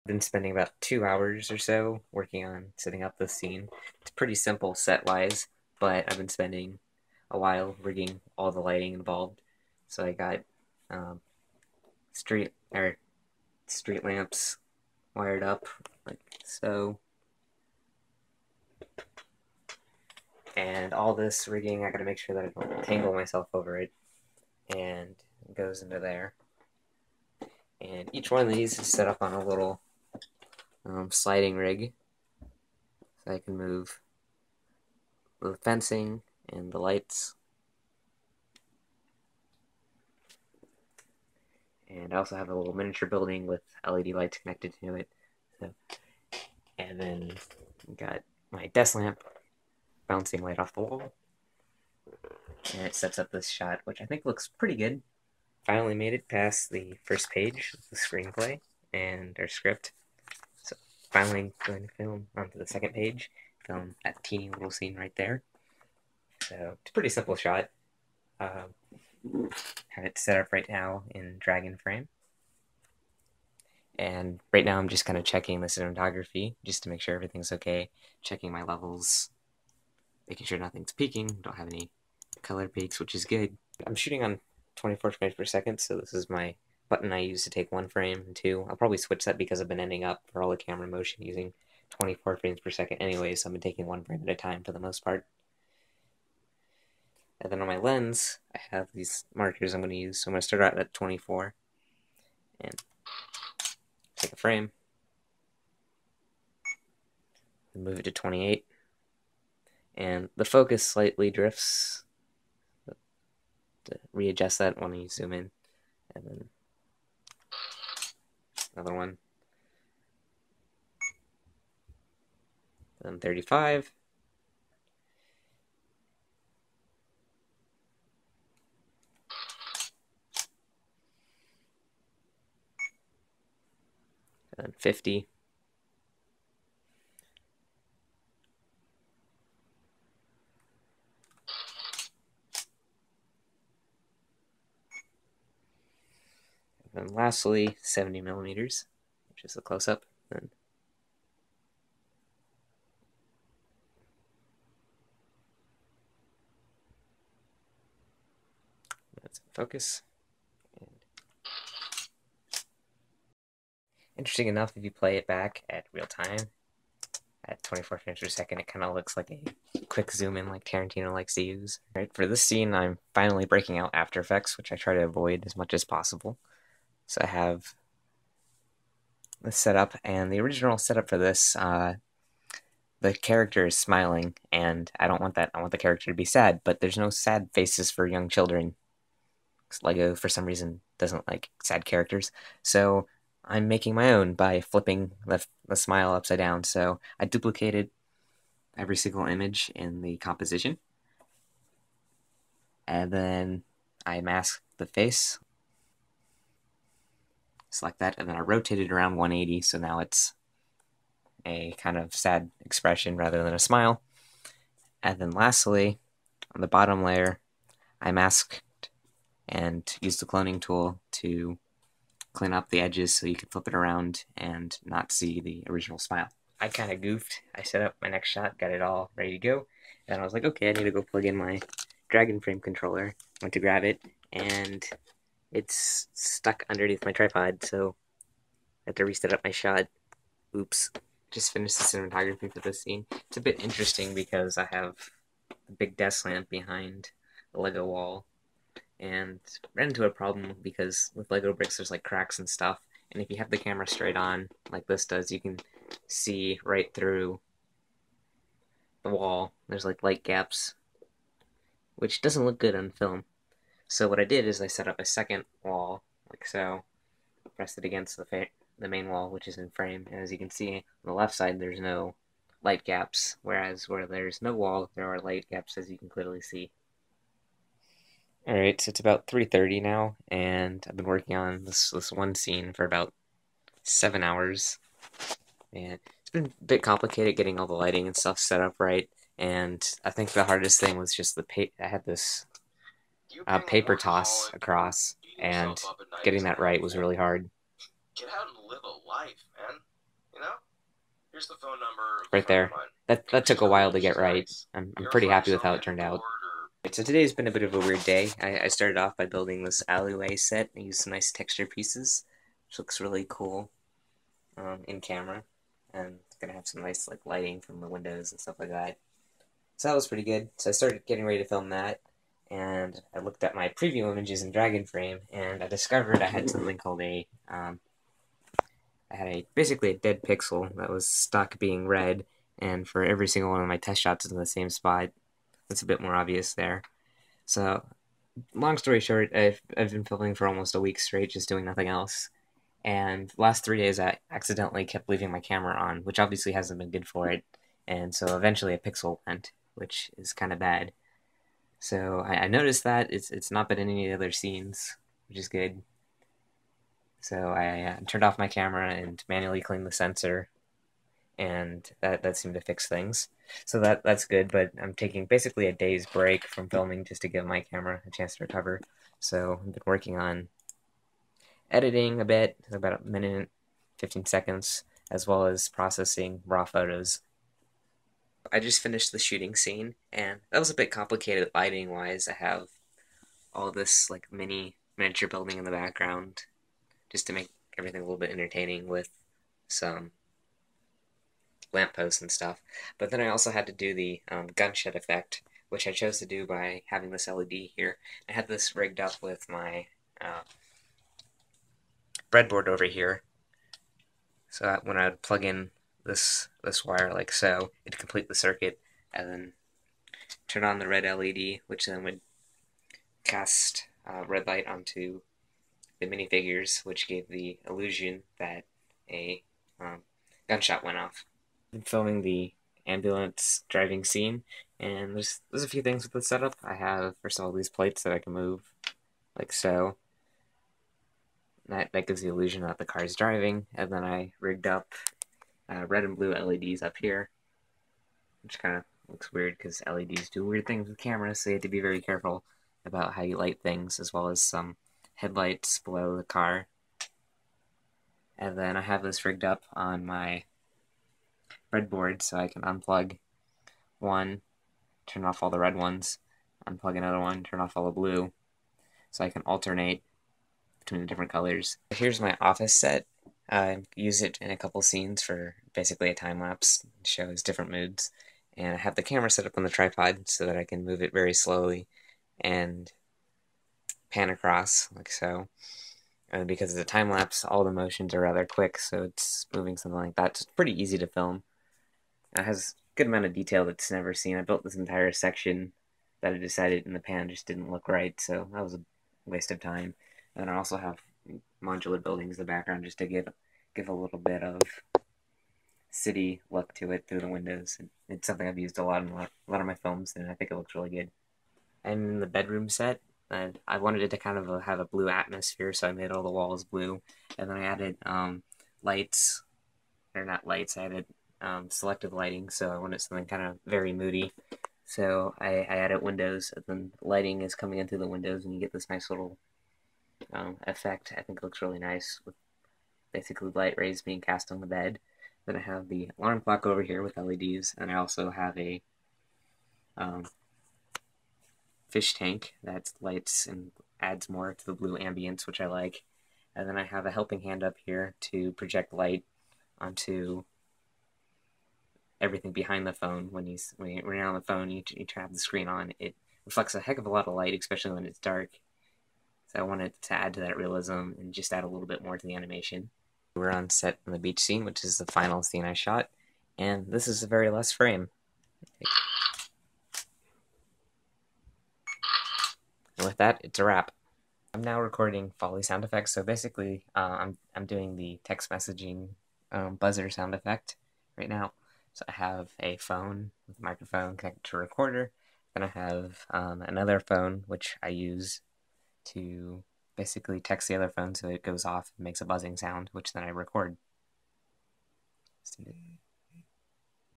Been spending about 2 hours or so working on setting up this scene. It's pretty simple set-wise, but I've been spending a while rigging all the lighting involved. So I got um, street street lamps wired up like so, and all this rigging I got to make sure that I don't tangle myself over it, and it goes into there. And each one of these is set up on a little sliding rig, so I can move the fencing and the lights. And I also have a little miniature building with LED lights connected to it. So, and then got my desk lamp bouncing light off the wall. And it sets up this shot, which I think looks pretty good. Finally made it past the first page of the screenplay and our script. So finally going to film onto the second page, film that teeny little scene right there. So it's a pretty simple shot. Have it set up right now in Dragon Frame. And right now I'm just kind of checking the cinematography just to make sure everything's okay, checking my levels, making sure nothing's peaking, don't have any color peaks, which is good. I'm shooting on 24 frames per second, so this is my button I use to take one frame and two. I'll probably switch that because I've been ending up for all the camera motion using 24 frames per second anyway, so I've been taking one frame at a time for the most part. And then on my lens, I have these markers I'm going to use, so I'm going to start out at 24 and take a frame and move it to 28, and the focus slightly drifts. To readjust that when you zoom in, and then another one, then 35, and then 50, and then lastly 70 millimeters, which is the close-up. Then that's in focus. And interesting enough, if you play it back at real time, at 24 frames per second, it kind of looks like a quick zoom in like Tarantino likes to use. Right, for this scene, I'm finally breaking out After Effects, which I try to avoid as much as possible. So I have this setup, and the original setup for this, the character is smiling, and I don't want that. I want the character to be sad, but there's no sad faces for young children. Lego, for some reason, doesn't like sad characters. So I'm making my own by flipping the smile upside down. So I duplicated every single image in the composition, and then I masked the face. Select that, and then I rotated around 180, so now it's a kind of sad expression rather than a smile. And then lastly, on the bottom layer, I masked and used the cloning tool to clean up the edges so you could flip it around and not see the original smile. I kind of goofed. I set up my next shot, got it all ready to go, and I was like, okay, I need to go plug in my Dragon Frame controller. Went to grab it, and it's stuck underneath my tripod, so I had to reset up my shot. Oops. Just finished the cinematography for this scene. It's a bit interesting because I have a big desk lamp behind the Lego wall, and ran into a problem because with Lego bricks there's like cracks and stuff, and if you have the camera straight on like this does, you can see right through the wall. There's like light gaps, which doesn't look good on film. So what I did is I set up a second wall, like so, pressed it against the main wall, which is in frame, and as you can see on the left side there's no light gaps, whereas where there's no wall there are light gaps, as you can clearly see. Alright, so it's about 3:30 now, and I've been working on this one scene for about 7 hours, and it's been a bit complicated getting all the lighting and stuff set up right, and I think the hardest thing was just I had this paper toss across, and getting that right was really hard. Get out and live a life, man. Here's the phone number of a right friend of there. mine. That took a while to get right. I'm You ever pretty find happy with yourself how it getting turned out. bored or So today's been a bit of a weird day. I started off by building this alleyway set. I used some nice texture pieces, which looks really cool in camera, and it's gonna have some nice like lighting from the windows and stuff like that. So that was pretty good. So I started getting ready to film that, and I looked at my preview images in Dragon Frame, and I discovered I had something called I had basically a dead pixel that was stuck being red, and for every single one of my test shots in the same spot. It's a bit more obvious there. So, long story short, I've been filming for almost a week straight, just doing nothing else. And last 3 days, I accidentally kept leaving my camera on, which obviously hasn't been good for it. And so eventually a pixel went, which is kind of bad. So I noticed that it's not been in any other scenes, which is good. So I turned off my camera and manually cleaned the sensor, and that seemed to fix things. So that's good, but I'm taking basically a day's break from filming just to give my camera a chance to recover. So I've been working on editing a bit, about a minute, 15 seconds, as well as processing raw photos. I just finished the shooting scene, and that was a bit complicated lighting wise. I have all this like miniature building in the background just to make everything a little bit entertaining with some lampposts and stuff. But then I also had to do the gunshot effect, which I chose to do by having this LED here. I had this rigged up with my breadboard over here, so that when I would plug in this wire like so, it'd complete the circuit, and then turn on the red LED, which then would cast red light onto the minifigures, which gave the illusion that a gunshot went off. I'm filming the ambulance driving scene, and there's a few things with the setup. I have first of all these plates that I can move like so. That gives the illusion that the car is driving, and then I rigged up red and blue LEDs up here, which kind of looks weird because LEDs do weird things with cameras, so you have to be very careful about how you light things, as well as some headlights below the car. And then I have this rigged up on my breadboard so I can unplug one, turn off all the red ones, unplug another one, turn off all the blue, so I can alternate between the different colors. Here's my office set. I use it in a couple scenes for basically a time lapse. It shows different moods. And I have the camera set up on the tripod so that I can move it very slowly and pan across, like so. And because it's a time lapse, all the motions are rather quick, so it's moving something like that. So it's pretty easy to film. It has a good amount of detail that's never seen. I built this entire section that I decided in the pan just didn't look right, so that was a waste of time. And I also have modular buildings in the background just to give a little bit of city look to it through the windows. And it's something I've used a lot in a lot of my films, and I think it looks really good. I'm in the bedroom set. And I wanted it to kind of have a blue atmosphere, so I made all the walls blue, and then I added lights, or not lights. I added selective lighting, so I wanted something kind of very moody. So I added windows, and then lighting is coming in through the windows, and you get this nice little effect. I think it looks really nice with basically light rays being cast on the bed. Then I have the alarm clock over here with LEDs, and I also have a um, fish tank that lights and adds more to the blue ambience, which I like. And then I have a helping hand up here to project light onto everything behind the phone. When you're on the phone, you have the screen on. It reflects a heck of a lot of light, especially when it's dark. So I wanted to add to that realism and just add a little bit more to the animation. We're on set in the beach scene, which is the final scene I shot, and this is the very last frame. And with that, it's a wrap. I'm now recording Foley sound effects, so basically, I'm doing the text messaging buzzer sound effect right now. So I have a phone with a microphone connected to a recorder. Then I have another phone which I use to basically text the other phone so it goes off and makes a buzzing sound, which then I record.